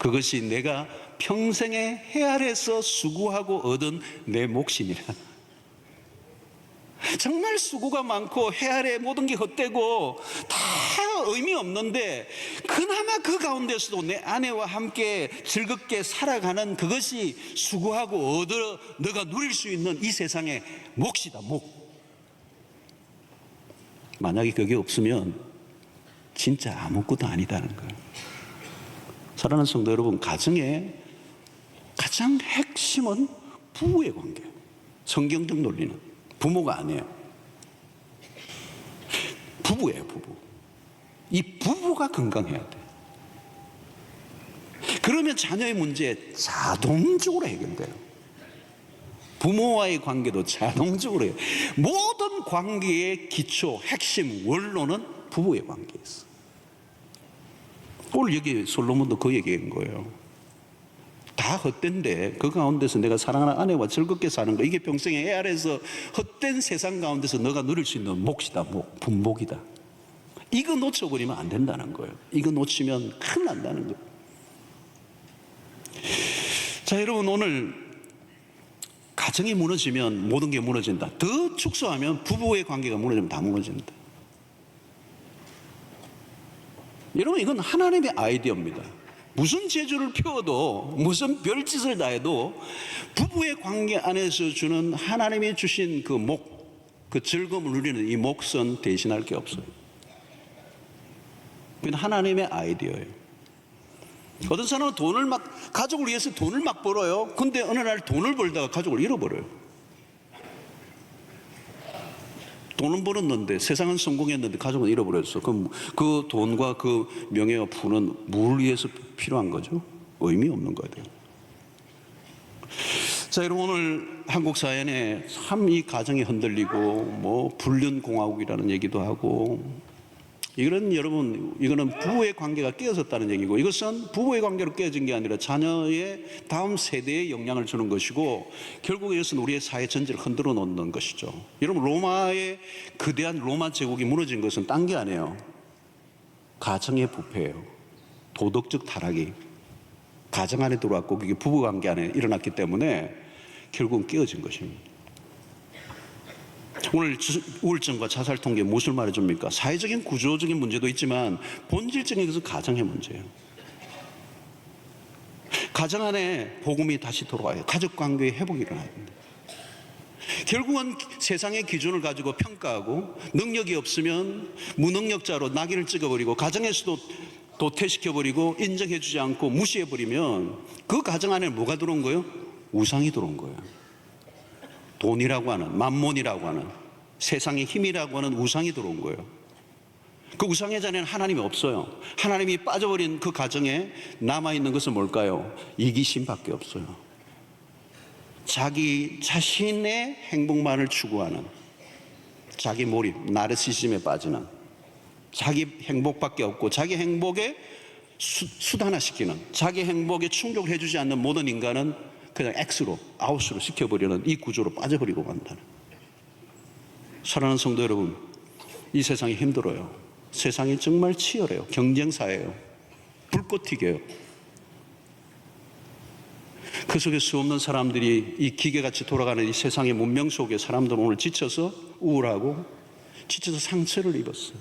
그것이 내가 평생에 헤아려서 수고하고 얻은 내 몫이니라. 정말 수고가 많고 헤아려 모든 게 헛되고 다 의미 없는데 그나마 그 가운데서도 내 아내와 함께 즐겁게 살아가는 그것이 수고하고 얻어 너가 누릴 수 있는 이 세상의 몫이다, 몫. 만약에 그게 없으면 진짜 아무것도 아니다는 거예요. 사랑하는 성도 여러분, 가정의 가장 핵심은 부부의 관계예요. 성경적 논리는 부모가 아니에요. 부부예요, 부부. 이 부부가 건강해야 돼. 그러면 자녀의 문제 자동적으로 해결돼요. 부모와의 관계도 자동적으로 해요. 모든 관계의 기초, 핵심, 원로는 부부의 관계에 있어. 오늘 여기 솔로몬도 그 얘기한 거예요. 다 헛된데 그 가운데서 내가 사랑하는 아내와 즐겁게 사는 거, 이게 평생에 헤아려서 헛된 세상 가운데서 너가 누릴 수 있는 몫이다, 분복이다. 이거 놓쳐버리면 안 된다는 거예요. 이거 놓치면 큰일 난다는 거예요. 자, 여러분, 오늘 가정이 무너지면 모든 게 무너진다. 더 축소하면 부부의 관계가 무너지면 다 무너진다. 여러분, 이건 하나님의 아이디어입니다. 무슨 재주를 피워도 무슨 별짓을 다 해도 부부의 관계 안에서 주는 하나님이 주신 그 목, 그 즐거움을 누리는 이 몫은 대신할 게 없어요. 그건 하나님의 아이디어예요. 어떤 사람은 돈을 막, 가족을 위해서 돈을 막 벌어요. 근데 어느 날 돈을 벌다가 가족을 잃어버려요. 돈은 벌었는데, 세상은 성공했는데 가족은 잃어버렸어. 그럼 그 돈과 그 명예와 부는 뭘 위해서 필요한 거죠? 의미 없는 거예요. 자, 여러분, 오늘 한국 사회에 참 이 가정이 흔들리고 뭐 불륜공화국이라는 얘기도 하고, 이거는 여러분, 이거는 부부의 관계가 깨어졌다는 얘기고, 이것은 부부의 관계로 깨어진 게 아니라 자녀의 다음 세대에 영향을 주는 것이고, 결국 이것은 우리의 사회 전체를 흔들어 놓는 것이죠. 여러분, 로마의 거대한 로마 제국이 무너진 것은 딴 게 아니에요. 가정의 부패예요. 도덕적 타락이 가정 안에 들어왔고, 그게 부부 관계 안에 일어났기 때문에 결국은 깨어진 것입니다. 오늘 우울증과 자살 통계 무엇을 말해줍니까? 사회적인 구조적인 문제도 있지만 본질적인 것은 가정의 문제예요. 가정 안에 복음이 다시 돌아와요. 가족 관계의 회복이 일어나야 됩니다. 결국은 세상의 기준을 가지고 평가하고, 능력이 없으면 무능력자로 낙인을 찍어버리고, 가정에서도 도태시켜버리고 인정해주지 않고 무시해버리면 그 가정 안에 뭐가 들어온 거예요? 우상이 들어온 거예요. 돈이라고 하는, 만몬이라고 하는, 세상의 힘이라고 하는 우상이 들어온 거예요. 그 우상의 자리에는 하나님이 없어요. 하나님이 빠져버린 그 가정에 남아있는 것은 뭘까요? 이기심밖에 없어요. 자기 자신의 행복만을 추구하는, 자기 몰입, 나르시즘에 빠지는, 자기 행복밖에 없고 자기 행복에 수단화시키는, 자기 행복에 충족을 해주지 않는 모든 인간은 그냥 X로, 아웃으로 시켜버리는 이 구조로 빠져버리고 간다는. 사랑하는 성도 여러분, 이 세상이 힘들어요. 세상이 정말 치열해요. 경쟁사예요. 불꽃 튀겨요. 그 속에 수없는 사람들이 이 기계같이 돌아가는 이 세상의 문명 속에 사람들은 오늘 지쳐서 우울하고 지쳐서 상처를 입었어요.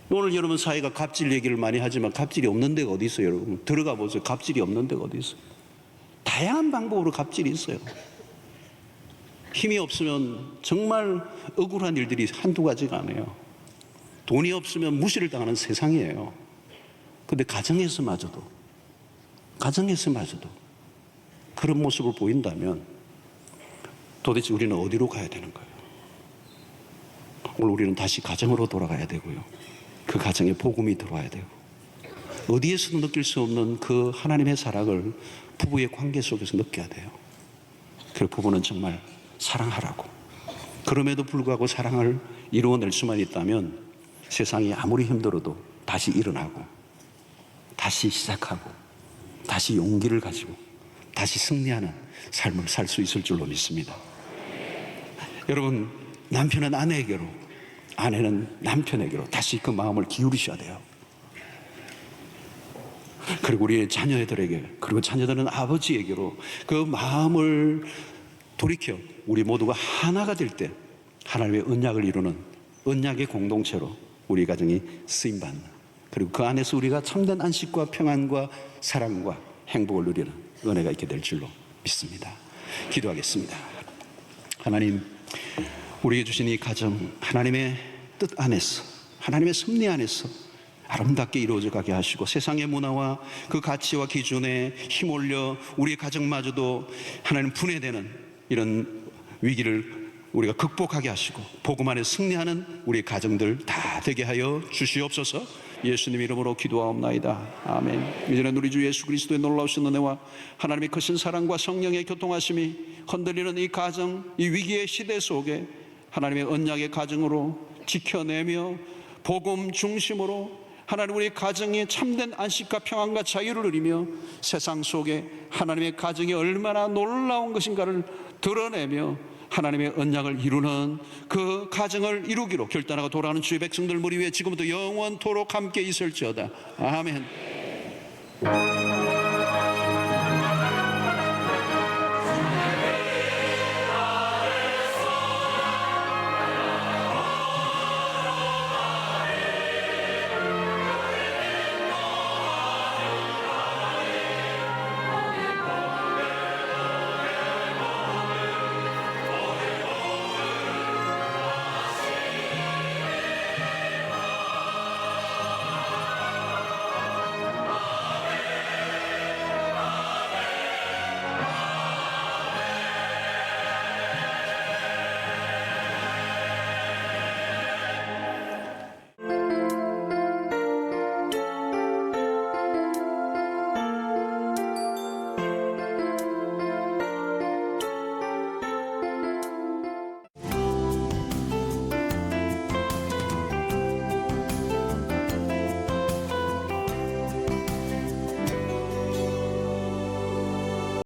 오늘 여러분 사회가 갑질 얘기를 많이 하지만 갑질이 없는 데가 어디 있어요, 여러분? 들어가 보세요. 갑질이 없는 데가 어디 있어요? 다양한 방법으로 갑질이 있어요. 힘이 없으면 정말 억울한 일들이 한두 가지가 아니에요. 돈이 없으면 무시를 당하는 세상이에요. 근데 가정에서마저도 그런 모습을 보인다면 도대체 우리는 어디로 가야 되는 거예요? 오늘 우리는 다시 가정으로 돌아가야 되고요. 그 가정에 복음이 들어와야 되고, 어디에서도 느낄 수 없는 그 하나님의 사랑을 부부의 관계 속에서 느껴야 돼요. 그 부부는 정말 사랑하라고. 그럼에도 불구하고 사랑을 이루어낼 수만 있다면 세상이 아무리 힘들어도 다시 일어나고, 다시 시작하고, 다시 용기를 가지고 다시 승리하는 삶을 살 수 있을 줄로 믿습니다. 여러분, 남편은 아내에게로, 아내는 남편에게로 다시 그 마음을 기울이셔야 돼요. 그리고 우리의 자녀들에게, 그리고 자녀들은 아버지에게로 그 마음을 돌이켜 우리 모두가 하나가 될 때 하나님의 언약을 이루는 언약의 공동체로 우리 가정이 쓰임받는, 그리고 그 안에서 우리가 참된 안식과 평안과 사랑과 행복을 누리는 은혜가 있게 될 줄로 믿습니다. 기도하겠습니다. 하나님, 우리에게 주신 이 가정, 하나님의 뜻 안에서, 하나님의 섭리 안에서 아름답게 이루어져 가게 하시고, 세상의 문화와 그 가치와 기준에 힘올려 우리의 가정마저도 하나님 분해되는 이런 위기를 우리가 극복하게 하시고, 복음 안에 승리하는 우리 가정들 다 되게 하여 주시옵소서. 예수님 이름으로 기도하옵나이다. 아멘. 이전에 우리 주 예수 그리스도의 놀라우신 은혜와 하나님의 크신 사랑과 성령의 교통하심이 흔들리는 이 가정, 이 위기의 시대 속에 하나님의 언약의 가정으로 지켜내며 복음 중심으로 하나님 우리 가정이 참된 안식과 평안과 자유를 누리며 세상 속에 하나님의 가정이 얼마나 놀라운 것인가를 드러내며 하나님의 언약을 이루는 그 가정을 이루기로 결단하고 돌아가는 주의 백성들 무리 위에 지금부터 영원토록 함께 있을지어다. 아멘.